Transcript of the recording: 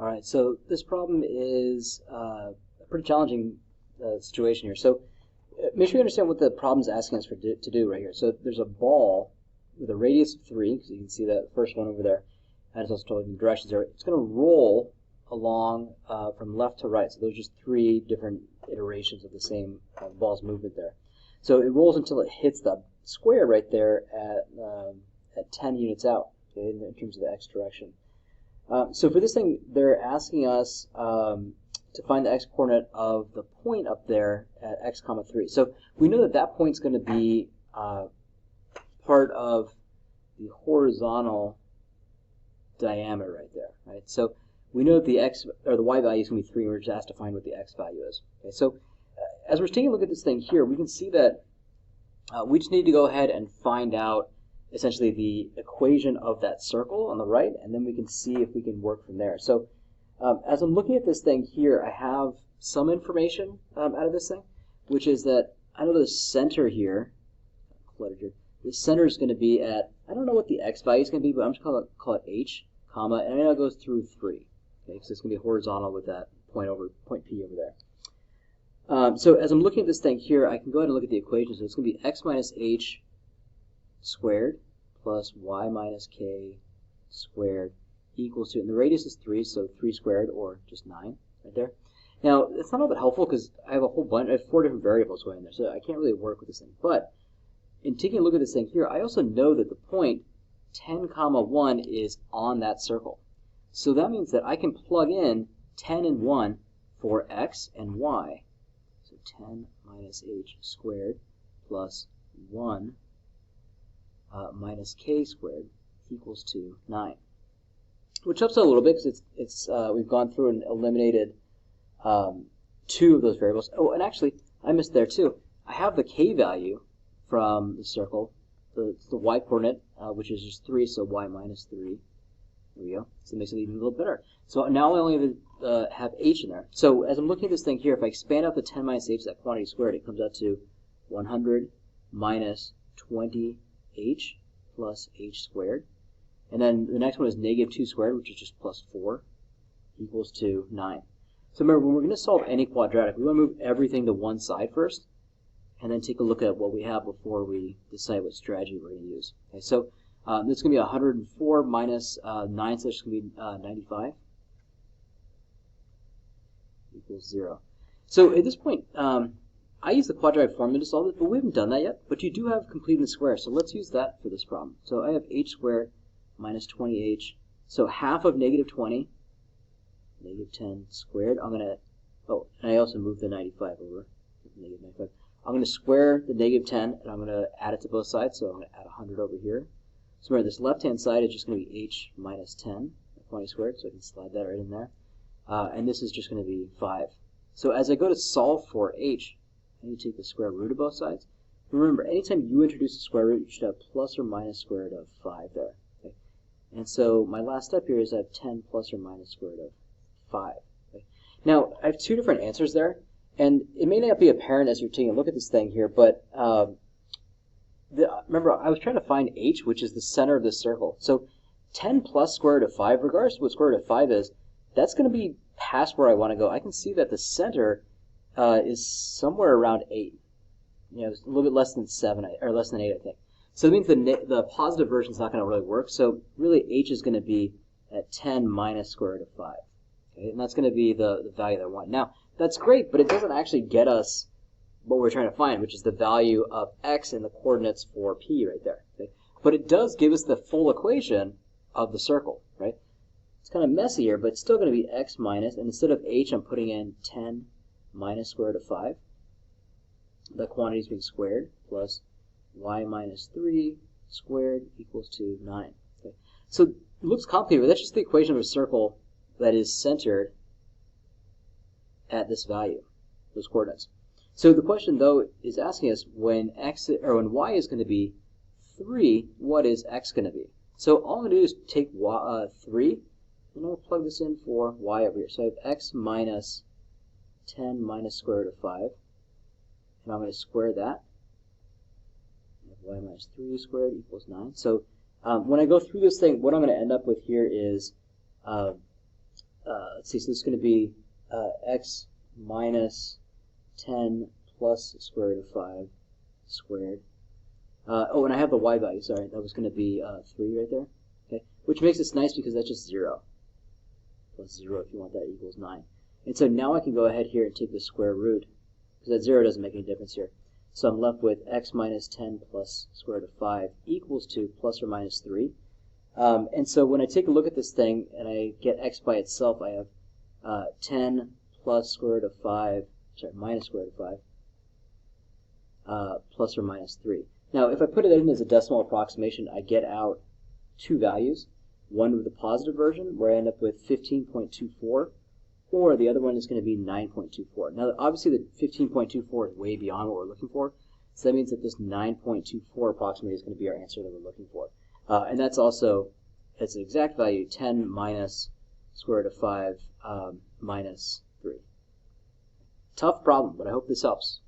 All right, so this problem is a pretty challenging situation here. So make sure you understand what the problem is asking us to do right here. So there's a ball with a radius of 3, so you can see that first one over there, and it's also told you the directions there. It's going to roll along from left to right. So those are just 3 different iterations of the same ball's movement there. So it rolls until it hits the square right there at 10 units out, okay, in terms of the x direction. So for this thing, they're asking us to find the x-coordinate of the point up there at x comma 3. So we know that that point's going to be part of the horizontal diameter right there, right? So we know that the x or the y value is going to be 3, and we're just asked to find what the x value is. Okay, so as we're taking a look at this thing here, we can see that we just need to go ahead and find out essentially the equation of that circle on the right, and then we can see if we can work from there. So as I'm looking at this thing here, I have some information out of this thing, which is that I know the center here, the center is going to be at, I don't know what the x value is going to be, but I'm just going to call it h, comma, and then it goes through 3, okay, because it's going to be horizontal with that point P over there. So as I'm looking at this thing here, I can go ahead and look at the equation. So it's going to be x minus h squared plus y minus k squared equals to, and the radius is 3, so 3 squared, or just 9 right there. Now, it's not all that helpful because I have a whole bunch, I have 4 different variables going in there, so I can't really work with this thing. But in taking a look at this thing here, I also know that the point 10 comma 1 is on that circle. So that means that I can plug in 10 and 1 for x and y. So 10 minus h squared plus 1 minus k squared equals to 9. Which helps out a little bit because we've gone through and eliminated 2 of those variables. Oh, and actually, I missed there too. I have the k value from the circle, the y coordinate, which is just 3, so y minus 3. There we go. So it makes it even a little better. So now I only have h in there. So as I'm looking at this thing here, if I expand out the 10 minus h, that quantity squared, it comes out to 100 minus 20h plus h squared. And then the next one is negative 2 squared, which is just plus 4, equals to 9. So remember, when we're going to solve any quadratic, we want to move everything to one side first, and then take a look at what we have before we decide what strategy we're going to use. Okay, so this is going to be 104 minus 9, so it's going to be 95, equals 0. So at this point, I use the quadratic formula to solve it, but we haven't done that yet. But you do have completing the square, so let's use that for this problem. So I have h squared minus 20h. So half of negative 20, negative 10 squared. I'm going to, oh, and I also moved the 95 over, negative 95. I'm going to square the negative 10, and I'm going to add it to both sides, so I'm going to add 100 over here. So remember, this left-hand side is just going to be h minus 10, 20 squared, so I can slide that right in there. And this is just going to be 5. So as I go to solve for h, I need to take the square root of both sides. Remember, anytime you introduce a square root, you should have plus or minus square root of 5 there. Okay? And so my last step here is I have 10 plus or minus square root of 5. Okay? Now, I have 2 different answers there, and it may not be apparent as you're taking a look at this thing here, but remember, I was trying to find h, which is the center of this circle. So 10 plus square root of 5, regardless of what square root of 5 is, that's going to be past where I want to go. I can see that the center is somewhere around 8. You know, it's a little bit less than 7, or less than 8, I think. So that means the positive version is not going to really work. So really, h is going to be at 10 minus square root of 5. Okay? And that's going to be the value that I want. Now, that's great, but it doesn't actually get us what we're trying to find, which is the value of x in the coordinates for p right there. Okay? But it does give us the full equation of the circle, right? It's kind of messy here, but it's still going to be x minus, and instead of h, I'm putting in 10 minus square root of 5. The quantity is being squared, plus y minus 3 squared equals to 9. Okay? So it looks complicated, but that's just the equation of a circle that is centered at this value, those coordinates. So the question, though, is asking us when when y is going to be 3, what is x going to be? So all I'm going to do is take 3, and I'll plug this in for y over here. So I have x minus 10 minus square root of 5, and I'm going to square that. I have y minus 3 squared equals 9. So when I go through this thing, what I'm going to end up with here is, let's let's see, so this is going to be x minus 10 plus the square root of 5 squared. Oh, and I have the y value, sorry, that was going to be 3 right there. Okay, which makes this nice because that's just 0. Plus 0 if you want that equals 9. And so now I can go ahead here and take the square root, because that 0 doesn't make any difference here. So I'm left with x minus 10 plus square root of 5 equals to plus or minus 3. And so when I take a look at this thing and I get x by itself, I have 10 plus square root of 5, sorry, minus square root of 5, plus or minus 3. Now, if I put it in as a decimal approximation, I get out two values. One with the positive version, where I end up with 15.24, or the other one is going to be 9.24. Now, obviously, the 15.24 is way beyond what we're looking for, so that means that this 9.24 approximately is going to be our answer that we're looking for. And that's also, it's an exact value, 10 minus square root of 5 minus 3. Tough problem, but I hope this helps.